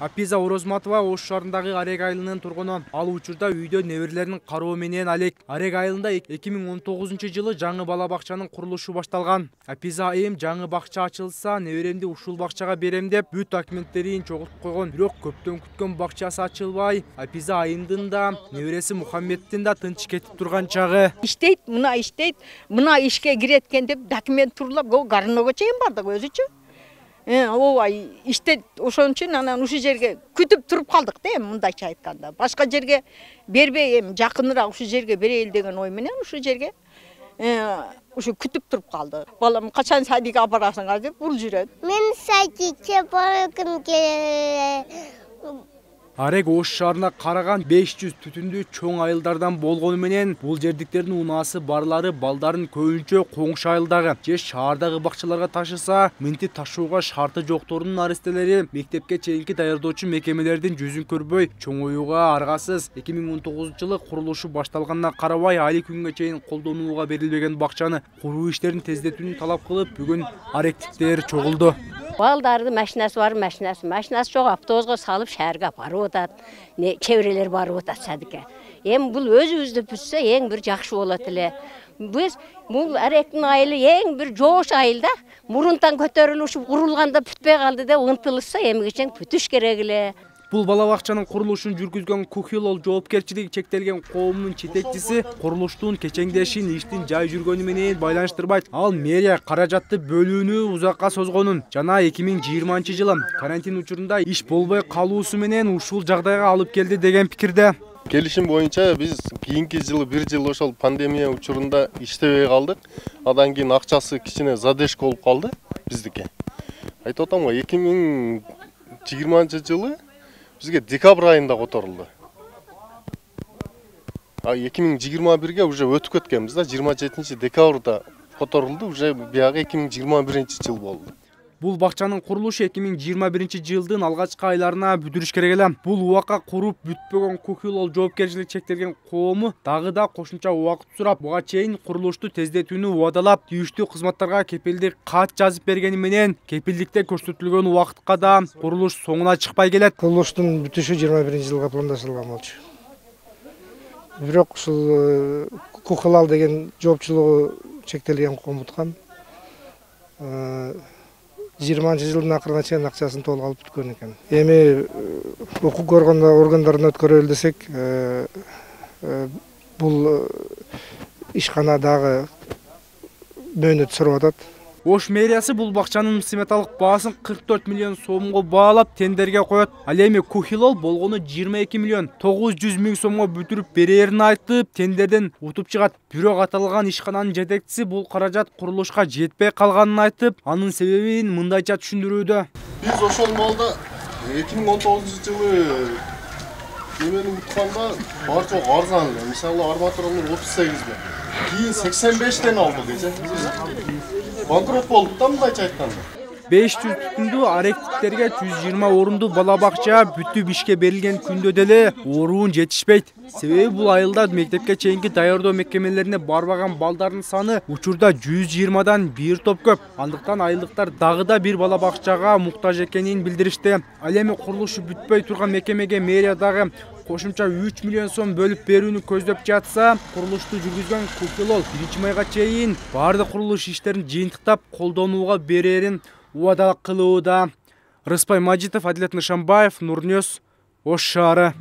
Апиза Орозматова Ош шаарындагы Арек айылынын тургуну. Ал учурда үйдө неберелеринин кароо менен алек. Арек айылында 2019-жылы жаңы бала бакчанын курулушу башталган. Апиза айым жаңы бакча ачылса, неберемди ушул бакчага берем деп бүт документтерин чогултуп койгон. Бирок көптөн күткөн бакчасы ачылбай, Апиза айымдын да, небереси Мухаммедтин да тынч кетип турган чагы. Иштейт, мына ишке киреткен деп документ турулап, гарного чейин бардык өзүчү. Ой, иштейт, ошон үчүн анан ушул жерге күтүп туруп калдык да, мындайча айтканда. Башка жерге бербей, жакыныраак ушул жерге берейин деген ой менен ушул жерге ушу күтүп туруп калды. Балам качан садикке апарасыңар деп бул жүрөт. Мен садикке баргым келет. Арек Ош шаарына караган 500 түтүндүү чоң айылдардан болгону менен бул жердиктердин унаасы барлары балдарын көбүнчө коңшу айылдагы же шаардагы бакчаларга ташыса, мынтип ташууга шарты жокторунун арестелери мектепке чейинки даярдоочу мекемелердин жүзүн көрбөй чоңоюуга аргасыз. 2019-жылы курулушу башталганына карабай али күнгө чейин колдонууга берилбеген бакчаны куруу иштерин тездетүүнү талап кылып, бүгүн аректиктер чогулду. Балдарды машинасы бар, машинасы жок, автобуска салып шаарга барып атат. Чеберелер барып атат садикке. Эми бул өзүбүздү бүтсө эң бир жакшы болот эле. Биз бул Аректин айылы эң бир жоош айыл да. Мурунтан көтөрүлүп ушуп курулганда бүтпөй калды деп ынтылышса, эми кечен бүтүш керек эле. Бул бала бакчанын курулушун жүргүзгөн Кухилол жоопкерчилиги чектелген коомунун жетекчиси курулуштун кечеңдешин иштин жай жүргөнү менен байланыштырбайт. Ал мэрия каражатты бөлүүнү узакка созгонун жана 2020-жылы карантин учурунда иш болбой калуусу менен ушул жагдайга алып келди деген пикирде. Келишим боюнча биз кийинки жылы бир жыл ошол пандемия учурунда иштебей калдык. Адан кийин акчасы кичине задержка болуп калды биздики. Айтып атам го 2020-жылы бизге декабрь айында которулду. 2021-ге уже өтүп кеткенбиз да, 27-декабрда которулду, уже биягы 2021-жыл болду. Бул бакчанын курулушу 2021-жылдын алгачкы айларына бүтүрүш керек эле. Бул убакка куруп бүтпөгөн Кухилол жоопкерчилиги чектелген коому дагы да кошумча убакыт сурап, буга чейин курулушту тездетүүнү убадалап, тийиштүү кызматтарга кепилдик кат жазып бергени менен кепилдикте көрсөтүлгөн убакытка да курулуш соңуна чыкпай келет. Курулуштун бүтүшү 21-жылга пландаштырылган болчу. Бирок ушул Кухилол деген жооптчулугу чектелген комуткан 20-жылдын акырына чейин акчасын толук алып бүткөн экен. Эми укук органдарына өткөрөлү десек, бул ишкана дагы мөөнөт сурап атат. Ош мэриясы бул бакчанын сметалык баасын 44 миллион сомго баалап тендерге коет. Ал эми Кухилол болгону 22 миллион 900 миң сомго бүтүрүп берерин айтып, тендерден утуп чыгат. Бирок аталган ишкананын жетекчиси бул каражат курулушка жетпей калганын айтып, анын себебин мындайча түшүндүрүүдө. Биз ошол маалда 2019-жылы немени утканда барча арзан эле. Мисалы арматуралар 38 миң. Кийин 85ден алдык эже. Банкрот болдук да мындайча айтканда. 500 түтүндүү аректиктерге 120 орунду бала бакча бүтүп ишке берилген күндө деле оруун жетишпейт. Себеби бул айылда мектепке чейинки даярдоо мекемелерине барбаган балдардын саны учурда 120дан бир топ көп. Андыктан айылдыктар дагы да бир бала бакчага муктаж экенин билдиришти. Ал эми курулушу бүтпөй турган мекемеге мэрия дагы кошумча 3 миллион сом бөлүп берүүнү көздөп жатса, курулушту жүргүзгөн Кухилол 1-майга чейин бардык курулуш иштерин жыйынтыктап колдонууга берерин убада кылууда. Рыспай Мажитов, Адилет Нышанбаев, Нурнёс, Ош шаары.